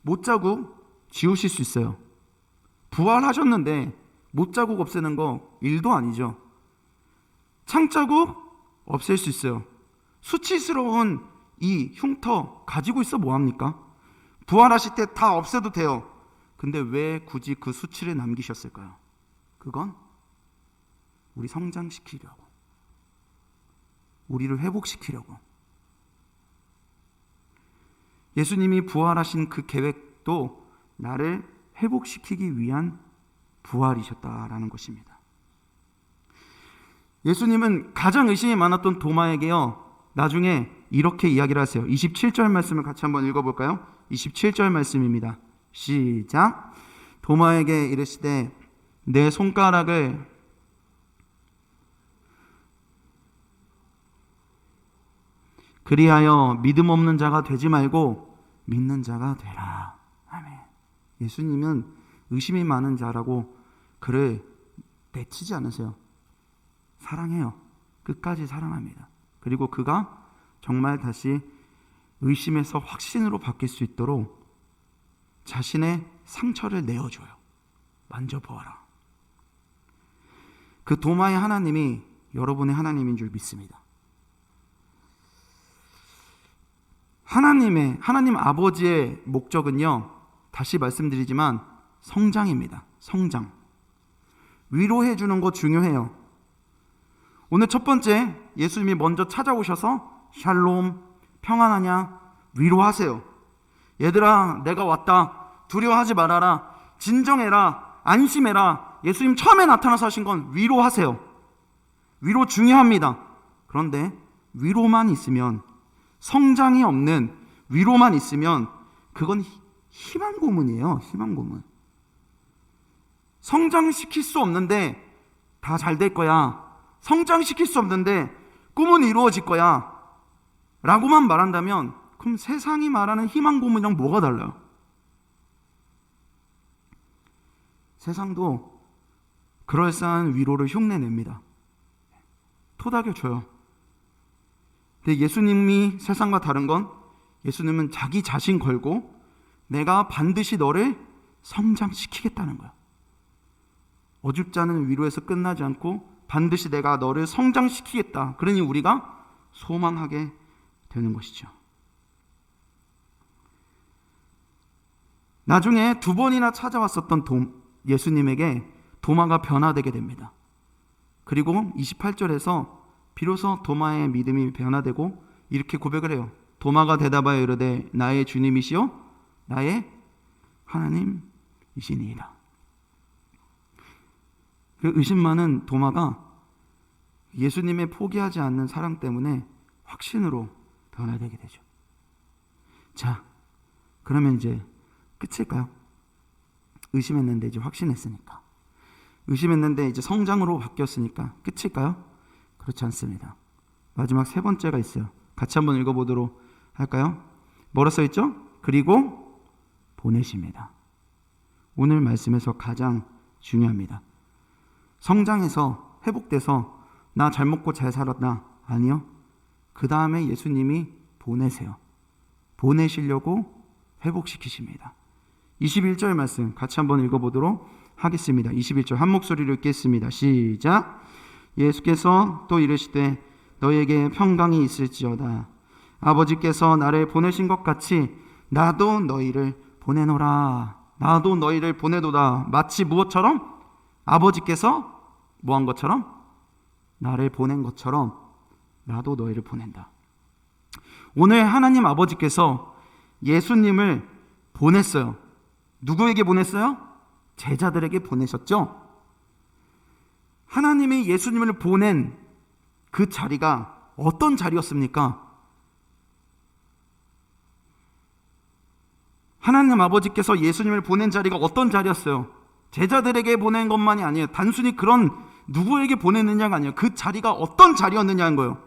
못자국 지우실 수 있어요. 부활하셨는데 못자국 없애는 거 일도 아니죠. 창자국 없앨 수 있어요. 수치스러운 이 흉터 가지고 있어 뭐합니까? 부활하실 때 다 없애도 돼요. 근데 왜 굳이 그 수치를 남기셨을까요? 그건 우리 성장시키려고, 우리를 회복시키려고. 예수님이 부활하신 그 계획도 나를 회복시키기 위한 부활이셨다라는 것입니다. 예수님은 가장 의심이 많았던 도마에게요, 나중에 이렇게 이야기를 하세요. 27절 말씀을 같이 한번 읽어볼까요? 27절 말씀입니다. 시작. 도마에게 이르시되 내 손가락을 그리하여 믿음 없는 자가 되지 말고 믿는 자가 되라. 아멘. 예수님은 의심이 많은 자라고 그를 내치지 않으세요. 사랑해요. 끝까지 사랑합니다. 그리고 그가 정말 다시 의심에서 확신으로 바뀔 수 있도록 자신의 상처를 내어줘요. 만져보아라. 그 도마의 하나님이 여러분의 하나님인 줄 믿습니다. 하나님 아버지의 목적은요, 다시 말씀드리지만 성장입니다. 성장. 위로해 주는 거 중요해요. 오늘 첫 번째, 예수님이 먼저 찾아오셔서 샬롬, 평안하냐, 위로하세요. 얘들아, 내가 왔다. 두려워하지 말아라. 진정해라. 안심해라. 예수님 처음에 나타나서 하신 건 위로하세요. 위로 중요합니다. 그런데 위로만 있으면, 성장이 없는 위로만 있으면 그건 희망 고문이에요. 희망 고문. 성장시킬 수 없는데 다 잘 될 거야, 성장시킬 수 없는데 꿈은 이루어질 거야 라고만 말한다면, 그럼 세상이 말하는 희망 고문이랑 뭐가 달라요? 세상도 그럴싸한 위로를 흉내냅니다. 토닥여줘요. 근데 예수님이 세상과 다른 건, 예수님은 자기 자신 걸고 내가 반드시 너를 성장시키겠다는 거야. 어줍지 않은 위로에서 끝나지 않고 반드시 내가 너를 성장시키겠다. 그러니 우리가 소망하게 되는 것이죠. 나중에 2번이나 찾아왔었던 예수님에게 도마가 변화되게 됩니다. 그리고 28절에서 비로소 도마의 믿음이 변화되고 이렇게 고백을 해요. 도마가 대답하여 이르되 나의 주님이시요 나의 하나님이시니이다. 그 의심 많은 도마가 예수님의 포기하지 않는 사랑 때문에 확신으로 변화되게 되죠. 자, 그러면 이제 끝일까요? 의심했는데 이제 확신했으니까, 의심했는데 이제 성장으로 바뀌었으니까 끝일까요? 그렇지 않습니다. 마지막 3번째가 있어요. 같이 한번 읽어보도록 할까요? 뭐라 써있죠? 그리고 보내십니다. 오늘 말씀에서 가장 중요합니다. 성장해서 회복돼서 나 잘 먹고 잘 살았나? 아니요. 그 다음에 예수님이 보내세요. 보내시려고 회복시키십니다. 21절 말씀 같이 한번 읽어보도록 하겠습니다. 21절 한 목소리로 읽겠습니다. 시작. 예수께서 또 이르시되 너에게 평강이 있을지어다. 아버지께서 나를 보내신 것 같이 나도 너희를 보내노라. 나도 너희를 보내도다. 마치 무엇처럼? 아버지께서 뭐한 것처럼? 나를 보낸 것처럼 나도 너희를 보낸다. 오늘 하나님 아버지께서 예수님을 보냈어요. 누구에게 보냈어요? 제자들에게 보내셨죠? 하나님이 예수님을 보낸 그 자리가 어떤 자리였습니까? 하나님 아버지께서 예수님을 보낸 자리가 어떤 자리였어요? 제자들에게 보낸 것만이 아니에요. 단순히 그런 누구에게 보냈느냐가 아니에요. 그 자리가 어떤 자리였느냐는 거예요.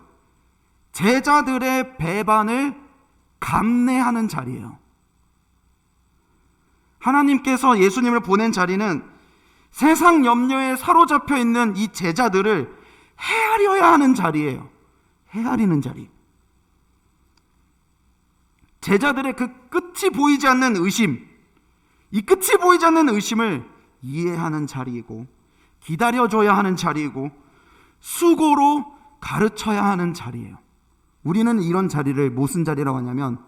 제자들의 배반을 감내하는 자리예요. 하나님께서 예수님을 보낸 자리는 세상 염려에 사로잡혀 있는 이 제자들을 헤아려야 하는 자리예요. 헤아리는 자리. 제자들의 그 끝이 보이지 않는 의심, 이 끝이 보이지 않는 의심을 이해하는 자리이고, 기다려줘야 하는 자리이고, 수고로 가르쳐야 하는 자리예요. 우리는 이런 자리를 무슨 자리라고 하냐면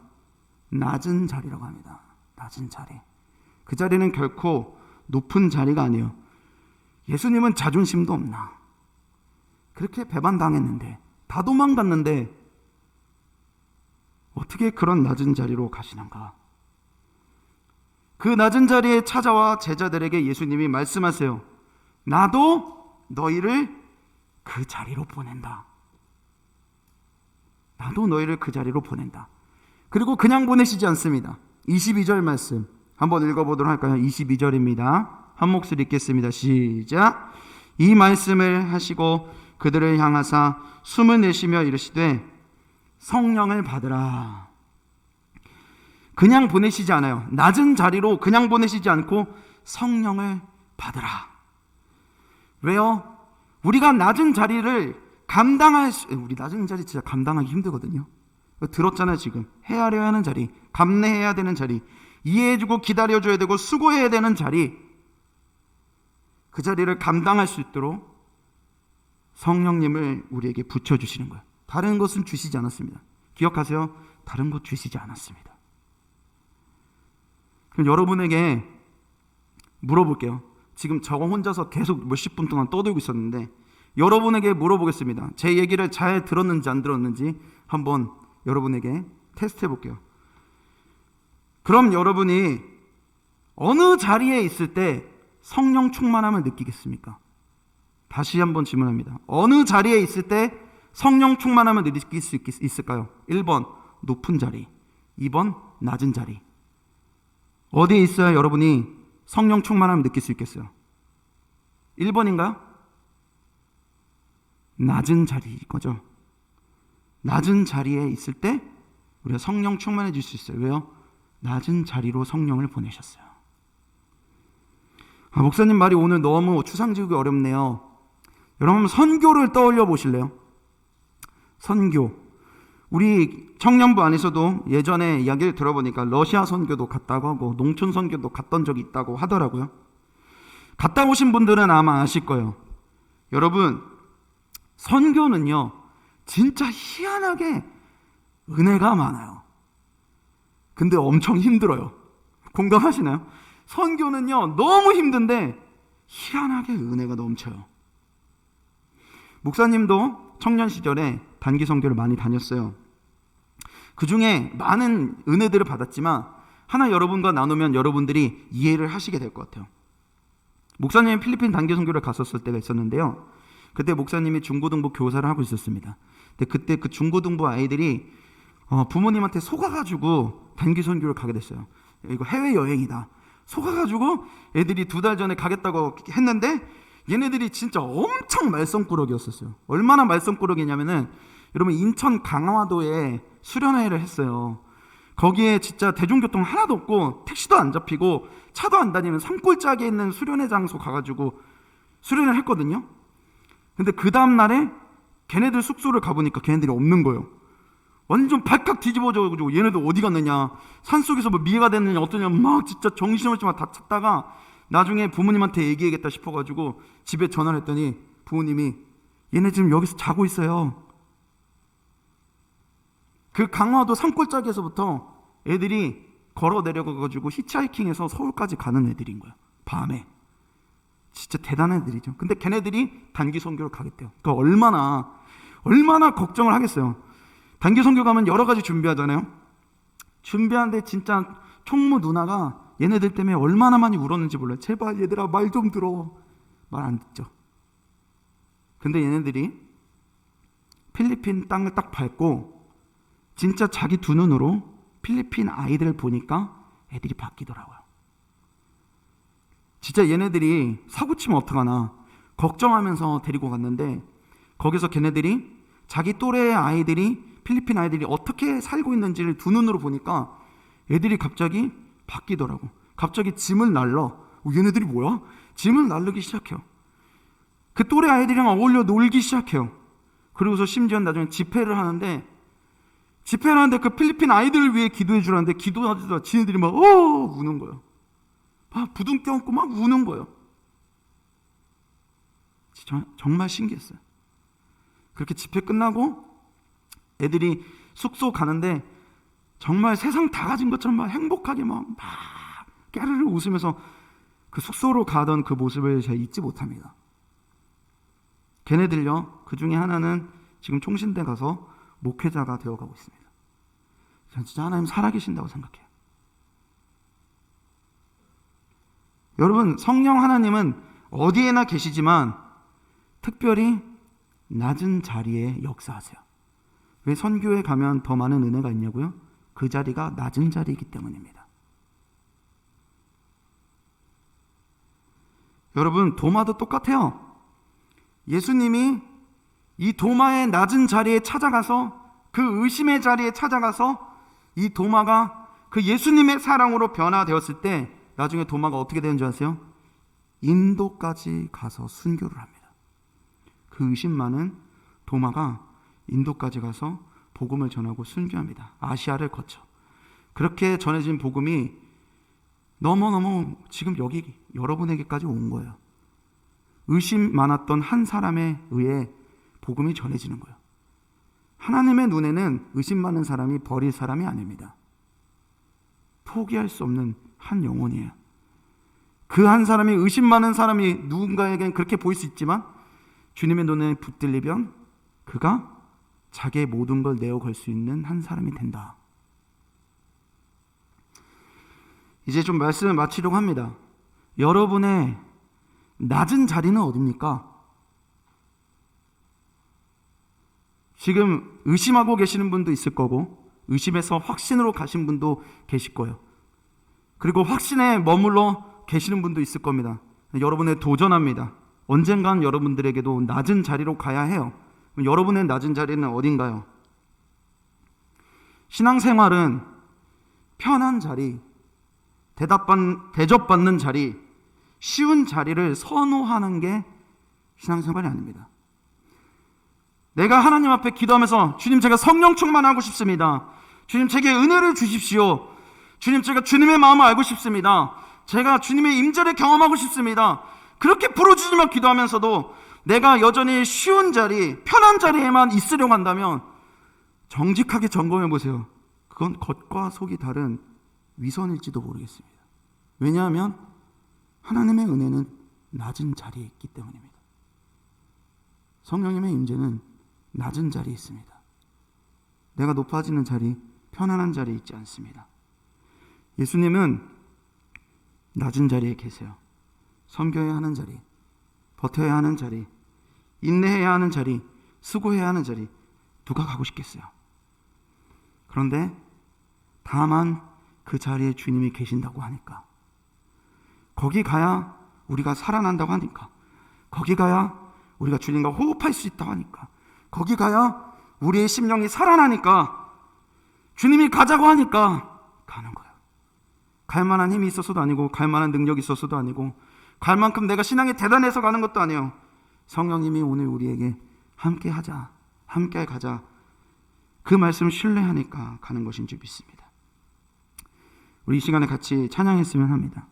낮은 자리라고 합니다. 낮은 자리. 그 자리는 결코 높은 자리가 아니에요. 예수님은 자존심도 없나? 그렇게 배반당했는데, 다 도망갔는데 어떻게 그런 낮은 자리로 가시는가? 그 낮은 자리에 찾아와 제자들에게 예수님이 말씀하세요. 나도 너희를 그 자리로 보낸다. 나도 너희를 그 자리로 보낸다. 그리고 그냥 보내시지 않습니다. 22절 말씀 한번 읽어보도록 할까요? 22절입니다. 한 목소리 읽겠습니다. 시작. 이 말씀을 하시고 그들을 향하사 숨을 내쉬며 이르시되 성령을 받으라. 그냥 보내시지 않아요. 낮은 자리로 그냥 보내시지 않고 성령을 받으라. 왜요? 우리가 낮은 자리를 우리 낮은 자리 진짜 감당하기 힘들거든요. 들었잖아요. 지금 헤아려야 하는 자리, 감내해야 되는 자리, 이해해주고 기다려줘야 되고 수고해야 되는 자리, 그 자리를 감당할 수 있도록 성령님을 우리에게 붙여주시는 거예요. 다른 것은 주시지 않았습니다. 기억하세요. 다른 것 주시지 않았습니다. 그럼 여러분에게 물어볼게요. 지금 저 혼자서 계속 몇십 분 동안 떠들고 있었는데 여러분에게 물어보겠습니다. 제 얘기를 잘 들었는지 안 들었는지 한번 여러분에게 테스트 해볼게요. 그럼 여러분이 어느 자리에 있을 때 성령 충만함을 느끼겠습니까? 다시 한번 질문합니다. 어느 자리에 있을 때 성령 충만함을 느낄 수 있을까요? 1번 높은 자리, 2번 낮은 자리. 어디에 있어야 여러분이 성령 충만함을 느낄 수 있겠어요? 1번인가요? 낮은 자리인 거죠. 낮은 자리에 있을 때 우리가 성령 충만해질 수 있어요. 왜요? 낮은 자리로 성령을 보내셨어요. 목사님 말이 오늘 너무 추상적이고 어렵네요. 여러분 선교를 떠올려 보실래요? 선교. 우리 청년부 안에서도 예전에 이야기를 들어보니까 러시아 선교도 갔다고 하고 농촌 선교도 갔던 적이 있다고 하더라고요. 갔다 오신 분들은 아마 아실 거예요. 여러분 선교는요 진짜 희한하게 은혜가 많아요. 근데 엄청 힘들어요. 공감하시나요? 선교는요 너무 힘든데 희한하게 은혜가 넘쳐요. 목사님도 청년 시절에 단기 선교를 많이 다녔어요. 그 중에 많은 은혜들을 받았지만 하나 여러분과 나누면 여러분들이 이해를 하시게 될 것 같아요. 목사님이 필리핀 단기 선교를 갔었을 때가 있었는데요. 그때 목사님이 중고등부 교사를 하고 있었습니다. 근데 그때 그 중고등부 아이들이 부모님한테 속아가지고 단기 선교를 가게 됐어요. 이거 해외여행이다. 속아가지고 애들이 2달 전에 가겠다고 했는데 얘네들이 진짜 엄청 말썽꾸러기였었어요. 얼마나 말썽꾸러기냐면은 여러분 인천 강화도에 수련회를 했어요. 거기에 진짜 대중교통 하나도 없고 택시도 안 잡히고 차도 안 다니는 산골짜기에 있는 수련회 장소 가가지고 수련회를 했거든요. 근데 그 다음날에 걔네들 숙소를 가보니까 걔네들이 없는 거예요. 완전 발칵 뒤집어져가지고 얘네들 어디 갔느냐, 산속에서 뭐 미해가 됐느냐 어떠냐 막 진짜 정신없이 다 찾다가 나중에 부모님한테 얘기해야겠다 싶어가지고 집에 전화를 했더니 부모님이 얘네 지금 여기서 자고 있어요. 그 강화도 산골짜기에서부터 애들이 걸어 내려가가지고 히치하이킹해서 서울까지 가는 애들인 거야. 밤에. 진짜 대단한 애들이죠. 근데 걔네들이 단기 선교를 가겠대요. 그러니까 얼마나 걱정을 하겠어요. 단기 선교 가면 여러 가지 준비하잖아요. 준비하는데 진짜 총무 누나가 얘네들 때문에 얼마나 많이 울었는지 몰라요. 제발 얘들아 말 좀 들어. 말 안 듣죠. 근데 얘네들이 필리핀 땅을 딱 밟고 진짜 자기 두 눈으로 필리핀 아이들을 보니까 애들이 바뀌더라고요. 진짜 얘네들이 사고 치면 어떡하나 걱정하면서 데리고 갔는데 거기서 걔네들이 자기 또래의 아이들이 필리핀 아이들이 어떻게 살고 있는지를 두 눈으로 보니까 애들이 갑자기 바뀌더라고. 갑자기 짐을 날러. 얘네들이 뭐야? 짐을 날르기 시작해요. 그 또래 아이들이랑 어울려 놀기 시작해요. 그리고서 심지어 나중에 집회를 하는데 그 필리핀 아이들을 위해 기도해 주라는데 기도하다가 지네들이 막 우는 거예요. 막 부둥켜 안고 막 우는 거예요. 정말 신기했어요. 그렇게 집회 끝나고 애들이 숙소 가는데 정말 세상 다 가진 것처럼 막 행복하게 막 깨르르 웃으면서 그 숙소로 가던 그 모습을 제가 잊지 못합니다. 걔네들요, 그 중에 하나는 지금 총신대 가서 목회자가 되어가고 있습니다. 저는 진짜 하나님 살아계신다고 생각해요. 여러분, 성령 하나님은 어디에나 계시지만 특별히 낮은 자리에 역사하세요. 왜 선교에 가면 더 많은 은혜가 있냐고요? 그 자리가 낮은 자리이기 때문입니다. 여러분, 도마도 똑같아요. 예수님이 이 도마의 낮은 자리에 찾아가서 그 의심의 자리에 찾아가서 이 도마가 그 예수님의 사랑으로 변화되었을 때 나중에 도마가 어떻게 되는 줄 아세요? 인도까지 가서 순교를 합니다. 그 의심 많은 도마가 인도까지 가서 복음을 전하고 순교합니다. 아시아를 거쳐. 그렇게 전해진 복음이 너무너무 지금 여기 여러분에게까지 온 거예요. 의심 많았던 한 사람에 의해 복음이 전해지는 거예요. 하나님의 눈에는 의심 많은 사람이 버릴 사람이 아닙니다. 포기할 수 없는 한 영혼이에요. 그 한 사람이 의심 많은 사람이 누군가에겐 그렇게 보일 수 있지만 주님의 눈에 붙들리면 그가 자기의 모든 걸 내어 걸 수 있는 한 사람이 된다. 이제 좀 말씀을 마치려고 합니다. 여러분의 낮은 자리는 어디입니까? 지금 의심하고 계시는 분도 있을 거고, 의심에서 확신으로 가신 분도 계실 거예요. 그리고 확신에 머물러 계시는 분도 있을 겁니다. 여러분의 도전합니다. 언젠간 여러분들에게도 낮은 자리로 가야 해요. 여러분의 낮은 자리는 어딘가요? 신앙생활은 편한 자리, 대접받는 자리, 쉬운 자리를 선호하는 게 신앙생활이 아닙니다. 내가 하나님 앞에 기도하면서 주님, 제가 성령 충만하고 싶습니다. 주님, 제게 은혜를 주십시오. 주님, 제가 주님의 마음을 알고 싶습니다. 제가 주님의 임재를 경험하고 싶습니다. 그렇게 부르짖으며 기도하면서도 내가 여전히 쉬운 자리, 편한 자리에만 있으려고 한다면 정직하게 점검해 보세요. 그건 겉과 속이 다른 위선일지도 모르겠습니다. 왜냐하면 하나님의 은혜는 낮은 자리에 있기 때문입니다. 성령님의 임재는 낮은 자리에 있습니다. 내가 높아지는 자리, 편안한 자리에 있지 않습니다. 예수님은 낮은 자리에 계세요. 섬겨야 하는 자리, 버텨야 하는 자리, 인내해야 하는 자리, 수고해야 하는 자리, 누가 가고 싶겠어요? 그런데 다만 그 자리에 주님이 계신다고 하니까, 거기 가야 우리가 살아난다고 하니까, 거기 가야 우리가 주님과 호흡할 수 있다고 하니까, 거기 가야 우리의 심령이 살아나니까, 주님이 가자고 하니까 가는 거예요. 갈 만한 힘이 있어서도 아니고, 갈 만한 능력이 있어서도 아니고, 갈 만큼 내가 신앙이 대단해서 가는 것도 아니에요. 성령님이 오늘 우리에게 함께 하자, 함께 가자, 그 말씀을 신뢰하니까 가는 것인 줄 믿습니다. 우리 이 시간에 같이 찬양했으면 합니다.